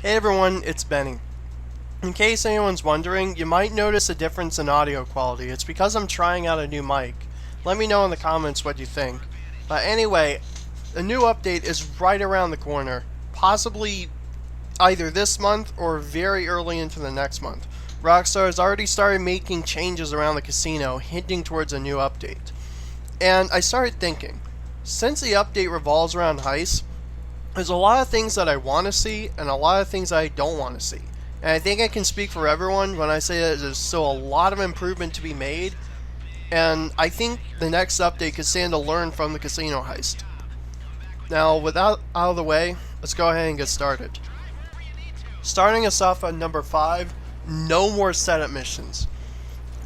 Hey everyone, it's Benny. In case anyone's wondering, you might notice a difference in audio quality. It's because I'm trying out a new mic. Let me know in the comments what you think. But anyway, a new update is right around the corner. Possibly either this month or very early into the next month. Rockstar has already started making changes around the casino, hinting towards a new update. And I started thinking, since the update revolves around heists, there's a lot of things that I want to see and a lot of things I don't want to see. And I think I can speak for everyone when I say that there's still a lot of improvement to be made, and I think the next update could stand to learn from the casino heist. Now, with that out of the way, let's go ahead and get started. Starting us off at number 5, no more setup missions.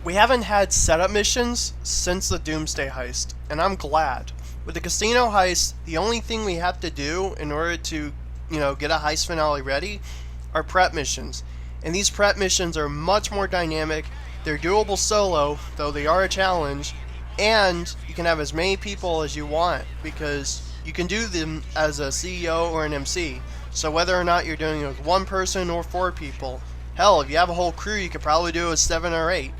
We haven't had setup missions since the Doomsday heist, and I'm glad. With the casino heist, the only thing we have to do in order to, get a heist finale ready are prep missions. And these prep missions are much more dynamic. They're doable solo, though they are a challenge, and you can have as many people as you want because you can do them as a CEO or an MC. So whether or not you're doing it with one person or 4 people, hell, if you have a whole crew, you could probably do it with 7 or 8.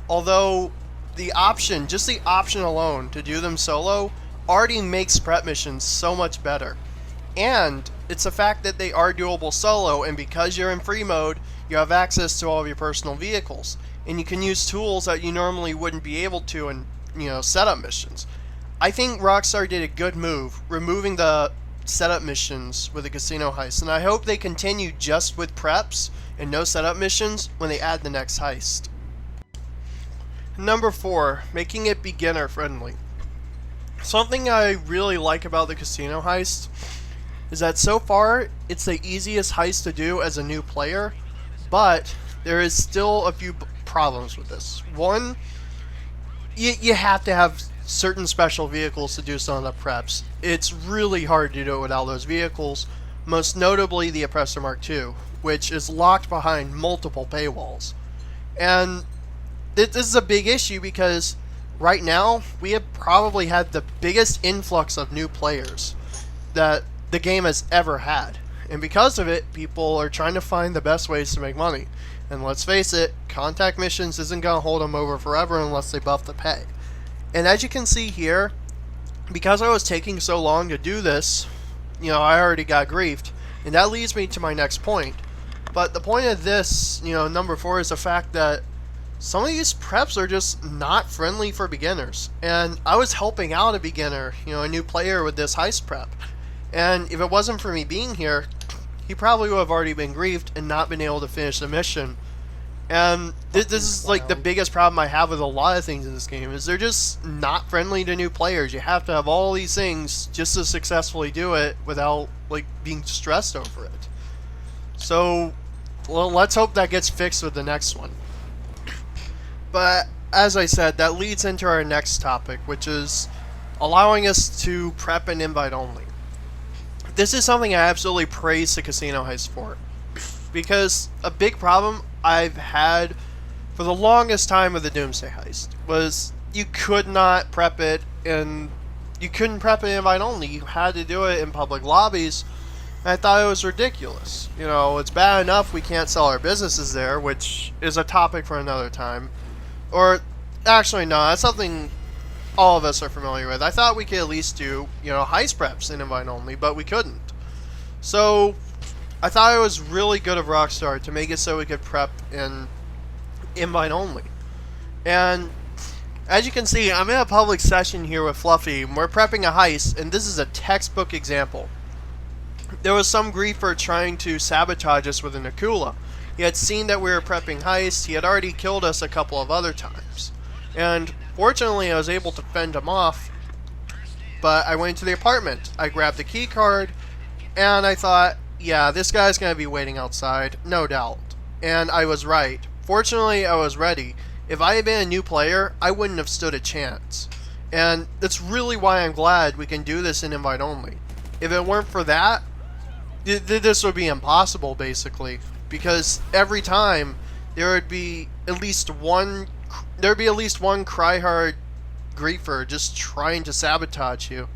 Although just the option alone to do them solo already makes prep missions so much better. And it's the fact that they are doable solo, and because you're in free mode, you have access to all of your personal vehicles. And you can use tools that you normally wouldn't be able to in, setup missions. I think Rockstar did a good move, removing the setup missions with the casino heist, and I hope they continue just with preps and no setup missions when they add the next heist. Number 4, making it beginner friendly. Something I really like about the casino heist is that so far it's the easiest heist to do as a new player, but there is still a few problems with this. One, you have to have certain special vehicles to do some of the preps. It's really hard to do it without those vehicles, most notably the Oppressor Mark II, which is locked behind multiple paywalls. And this is a big issue because right now we have probably had the biggest influx of new players that the game has ever had. And because of it, people are trying to find the best ways to make money. And let's face it, contact missions isn't going to hold them over forever unless they buff the pay. And as you can see here, because I was taking so long to do this, I already got griefed. And that leads me to my next point. But the point of this, number 4, is the fact that some of these preps are just not friendly for beginners. And I was helping out a beginner, a new player with this heist prep. And if it wasn't for me being here, he probably would have already been griefed and not been able to finish the mission. And this is like the biggest problem I have with a lot of things in this game, is they're just not friendly to new players. You have to have all these things just to successfully do it without being stressed over it. So, well, let's hope that gets fixed with the next one. But as I said, that leads into our next topic, which is allowing us to prep and invite only. This is something I absolutely praise the casino heist for, because a big problem I've had for the longest time with the Doomsday heist was you could not prep it, and you couldn't prep it invite only. You had to do it in public lobbies. And I thought it was ridiculous. It's bad enough we can't sell our businesses there, which is a topic for another time. Or, actually, no, that's something all of us are familiar with. I thought we could at least do, heist preps in invite only, but we couldn't. So, I thought it was really good of Rockstar to make it so we could prep in invite only. And, as you can see, I'm in a public session here with Fluffy, and we're prepping a heist, and this is a textbook example. There was some griefer trying to sabotage us with an Akula. He had seen that we were prepping heists. He had already killed us a couple of other times. And fortunately, I was able to fend him off. But I went to the apartment. I grabbed the key card, and I thought, yeah, this guy's going to be waiting outside, no doubt. And I was right. Fortunately, I was ready. If I had been a new player, I wouldn't have stood a chance. And that's really why I'm glad we can do this in invite only. If it weren't for that, this would be impossible, basically. Because every time there would be at least one cry-hard griefer just trying to sabotage you.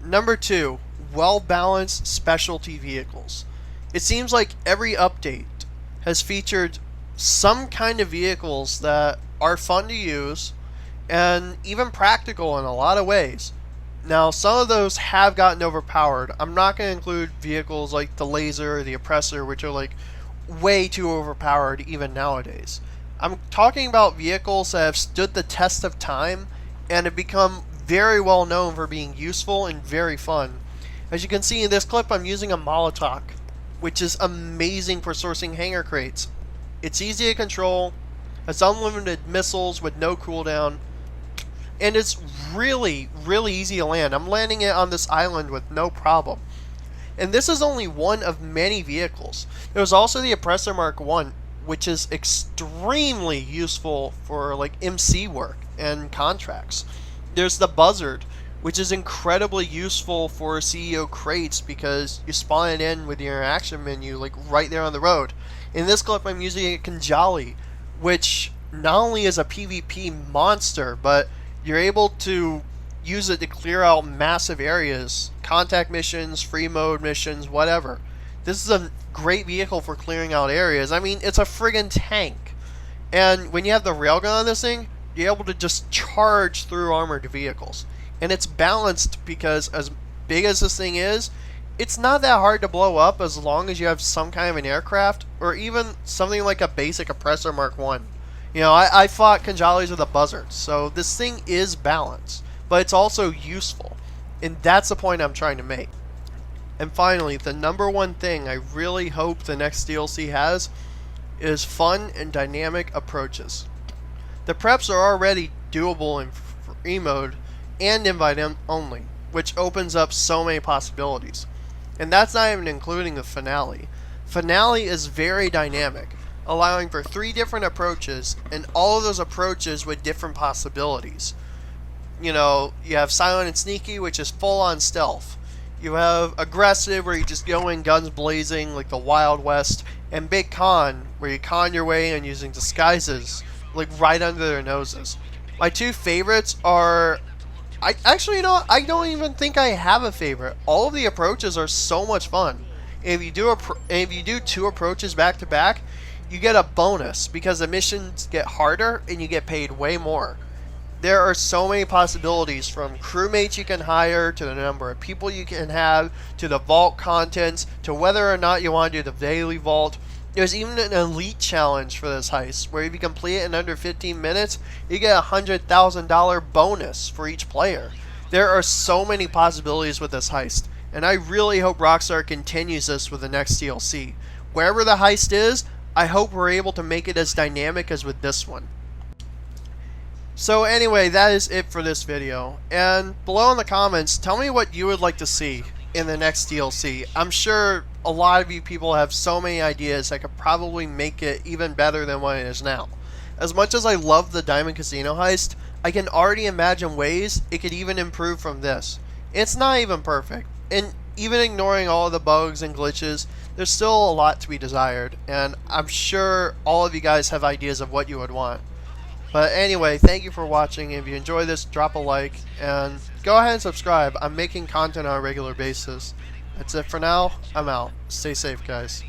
Number 2, well-balanced specialty vehicles. It seems like every update has featured some kind of vehicles that are fun to use and even practical in a lot of ways. Now, some of those have gotten overpowered. I'm not going to include vehicles like the Laser or the Oppressor, which are like way too overpowered even nowadays. I'm talking about vehicles that have stood the test of time and have become very well known for being useful and very fun. As you can see in this clip, I'm using a Molotov, which is amazing for sourcing hangar crates. It's easy to control, has unlimited missiles with no cooldown, and it's really, really easy to land. I'm landing it on this island with no problem. And this is only one of many vehicles. There's also the Oppressor Mark 1, which is extremely useful for like MC work and contracts. There's the Buzzard, which is incredibly useful for CEO crates because you spawn it in with your interaction menu like right there on the road. In this clip, I'm using a Kanjali, which not only is a PvP monster, but you're able to use it to clear out massive areas, contact missions, free mode missions, whatever. This is a great vehicle for clearing out areas. I mean, it's a friggin' tank. And when you have the railgun on this thing, you're able to just charge through armored vehicles. And it's balanced because as big as this thing is, it's not that hard to blow up as long as you have some kind of an aircraft or even something like a basic Oppressor Mark 1. You know, I fought Kanjalis with a Buzzard, so this thing is balanced, but it's also useful. And that's the point I'm trying to make. And finally, the number one thing I really hope the next DLC has is fun and dynamic approaches. The preps are already doable in free mode and invite only, which opens up so many possibilities. And that's not even including the finale. Finale is very dynamic, allowing for 3 different approaches, and all of those approaches with different possibilities. You know, you have Silent and Sneaky, which is full on stealth. You have Aggressive, where you just go in guns blazing like the Wild West, and Big Con, where you con your way in using disguises like right under their noses. My 2 favorites are... you know, I don't even think I have a favorite. All of the approaches are so much fun. And if you do 2 approaches back to back, you get a bonus because the missions get harder and you get paid way more. There are so many possibilities, from crewmates you can hire, to the number of people you can have, to the vault contents, to whether or not you want to do the daily vault. There's even an elite challenge for this heist, where if you complete it in under 15 minutes, you get a $100,000 bonus for each player. There are so many possibilities with this heist, and I really hope Rockstar continues this with the next DLC. Wherever the heist is, I hope we're able to make it as dynamic as with this one. So anyway, that is it for this video. And below in the comments, tell me what you would like to see in the next DLC. I'm sure a lot of you people have so many ideas that could probably make it even better than what it is now. As much as I love the Diamond Casino heist, I can already imagine ways it could even improve from this. It's not even perfect, and even ignoring all of the bugs and glitches, there's still a lot to be desired, and I'm sure all of you guys have ideas of what you would want. But anyway, thank you for watching. If you enjoy this, drop a like, and go ahead and subscribe. I'm making content on a regular basis. That's it for now. I'm out. Stay safe, guys.